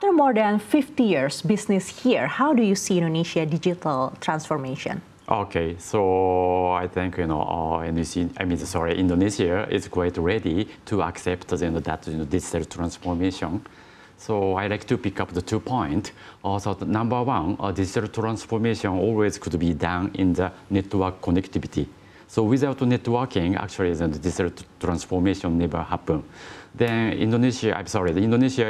after more than 50 years business here, how do you see Indonesia digital transformation? Okay, so I think Indonesia is quite ready to accept that digital transformation. So I like to pick up the 2 points. Also, number one, digital transformation always could be done in the network connectivity. So without networking, actually, the digital transformation never happen. Then Indonesia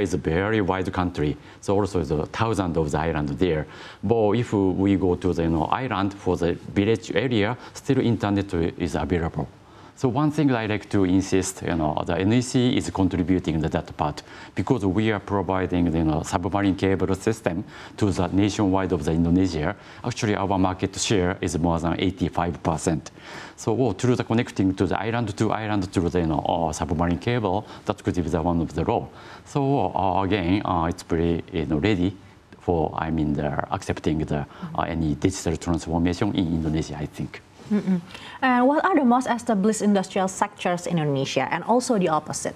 is a very wide country. So also the thousands of the islands there. But if we go to the island for the village area, still internet is available. So one thing I like to insist, the NEC is contributing to that part because we are providing the submarine cable system to the nationwide of the Indonesia. Actually, our market share is more than 85%. So through the connecting to the island through the submarine cable, that could be the one of the role. So again, it's pretty ready for accepting any digital transformation in Indonesia, I think. And what are the most established industrial sectors in Indonesia, and also the opposite?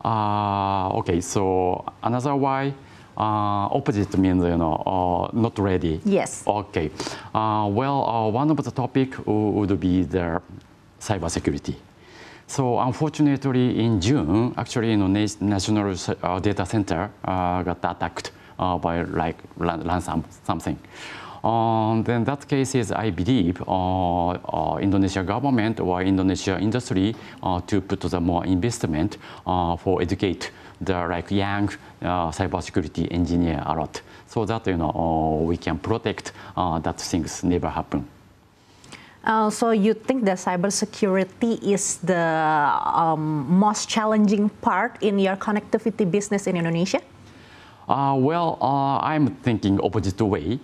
Okay, so another why opposite means not ready. Yes. Okay. One of the topic would be the cybersecurity. So unfortunately, in June, actually, national data center got attacked by ransom something. Then that case is, I believe, Indonesia government or Indonesia industry to put the more investment for educate the young cybersecurity engineer a lot, so that we can protect that things never happen. So you think that cybersecurity is the most challenging part in your connectivity business in Indonesia? I'm thinking opposite way.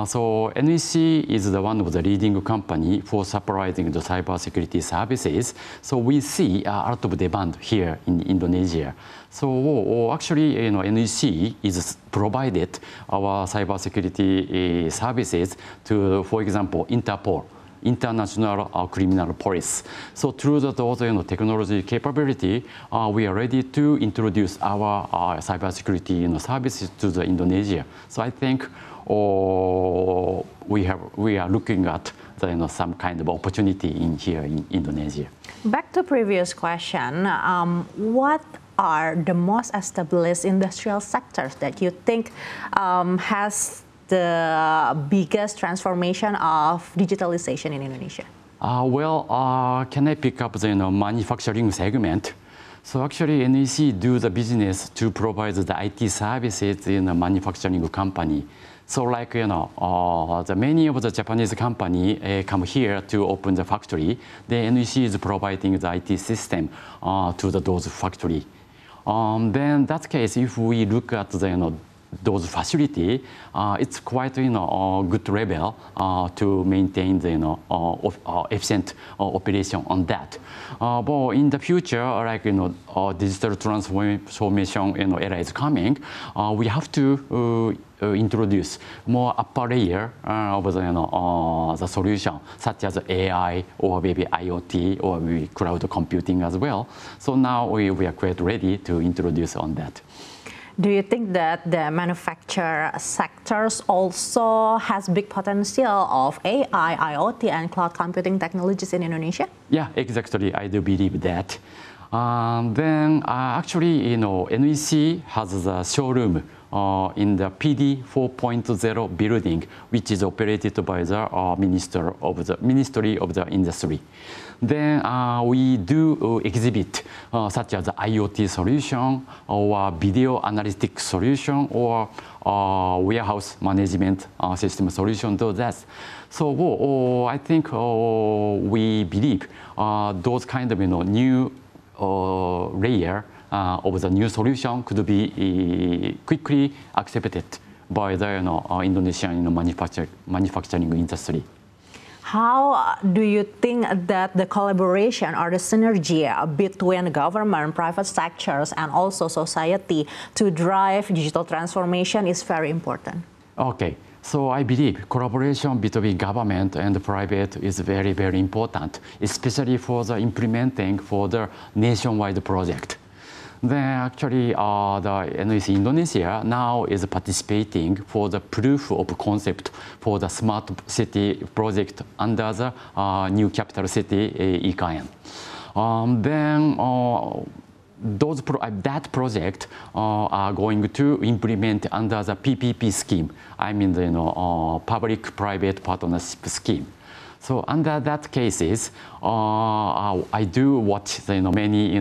So NEC is the one of the leading company for supplying the cybersecurity services. So we see a lot of demand here in Indonesia. So actually, NEC is provided our cybersecurity services to, for example, Interpol, International Criminal Police. So through those technology capability, we are ready to introduce our cybersecurity services to the Indonesia. So I think we are looking at some kind of opportunity here in Indonesia. Back to previous question, what are the most established industrial sectors that you think has the biggest transformation of digitalization in Indonesia? Can I pick up the manufacturing segment? So actually, NEC do the business to provide the IT services in a manufacturing company. So the many of the Japanese company come here to open the factory. The NEC is providing the IT system to those factory. Then that case, if we look at the those facility, it's quite a good level to maintain the efficient operation on that. But in the future, digital transformation era is coming, we have to introduce more upper layer of the solution, such as AI or maybe IoT or maybe cloud computing as well. So now we are quite ready to introduce on that. Do you think that the manufacture sectors also has big potential of AI, IoT, and cloud computing technologies in Indonesia? Yeah, exactly. I do believe that. Then actually, NEC has a showroom in the PD 4.0 building, which is operated by the Ministry of the Industry. Then we do exhibit such as IoT solution or video analytics solution or warehouse management system solution to that. So I think we believe those kind of new layer of the new solution could be quickly accepted by the Indonesian manufacturing industry. How do you think that the collaboration or the synergy between government, private sectors, and also society to drive digital transformation is very important? Okay, so I believe collaboration between government and private is very, very important, especially for the implementing for the nationwide project. Then actually the NEC Indonesia now is participating for the proof of concept for the smart city project under the new capital city Ikn. That project are going to implement under the PPP scheme. I mean the public-private partnership scheme. So under that cases, I do watch many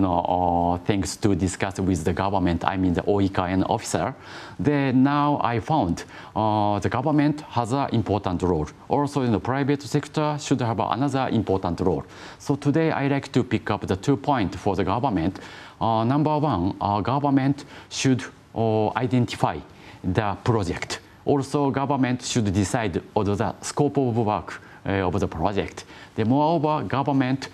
things to discuss with the government. I mean the OIKN officer. Then now I found the government has an important role. Also in the private sector should have another important role. So today I like to pick up the 2 points for the government. Number one, government should identify the project. Also government should decide on the scope of work of the project. Moreover, government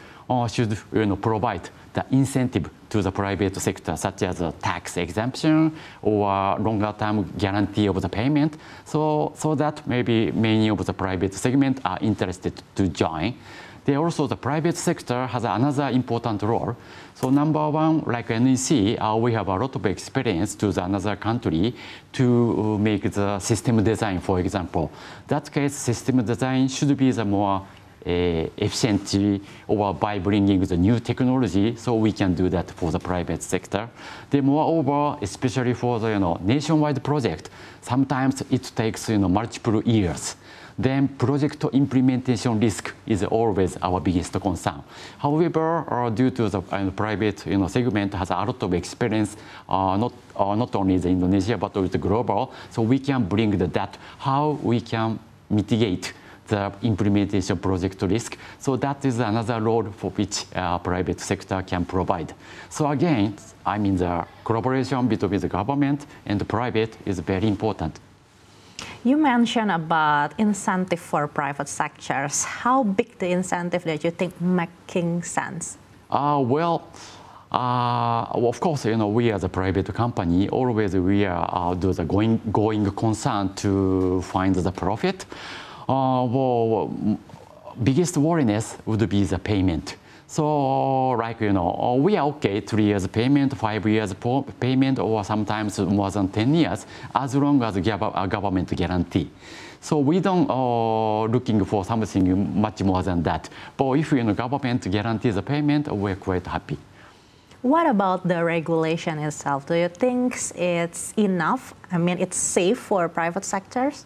should provide the incentive to the private sector, such as a tax exemption or longer term guarantee of the payment, so that maybe many of the private segment are interested to join. Also, the private sector has another important role. So number one, like NEC, we have a lot of experience to another country to make the system design, for example. That case, system design should be the more efficiently or by bringing the new technology, so we can do that for the private sector. Moreover, especially for the nationwide project, sometimes it takes multiple years. Then project implementation risk is always our biggest concern. However, due to the private segment has a lot of experience, not only the Indonesia but also the global, so we can bring that how we can mitigate the implementation project risk. So that is another role for which private sector can provide. So again, I mean the collaboration between the government and the private is very important. You mentioned about incentive for private sectors. How big the incentive that you think making sense? Well, of course, we as a private company, always we are do the going concern to find the profit. Well, biggest worriness would be the payment. So like, we are okay, 3 years payment, 5 years payment, or sometimes more than 10 years, as long as a government guarantee. So we don't looking for something much more than that. But if government guarantees the payment, we're quite happy. What about the regulation itself? Do you think it's enough? I mean, it's safe for private sectors?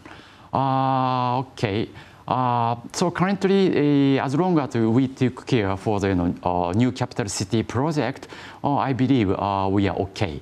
Okay. So currently, as long as we took care for the new capital city project, I believe we are okay.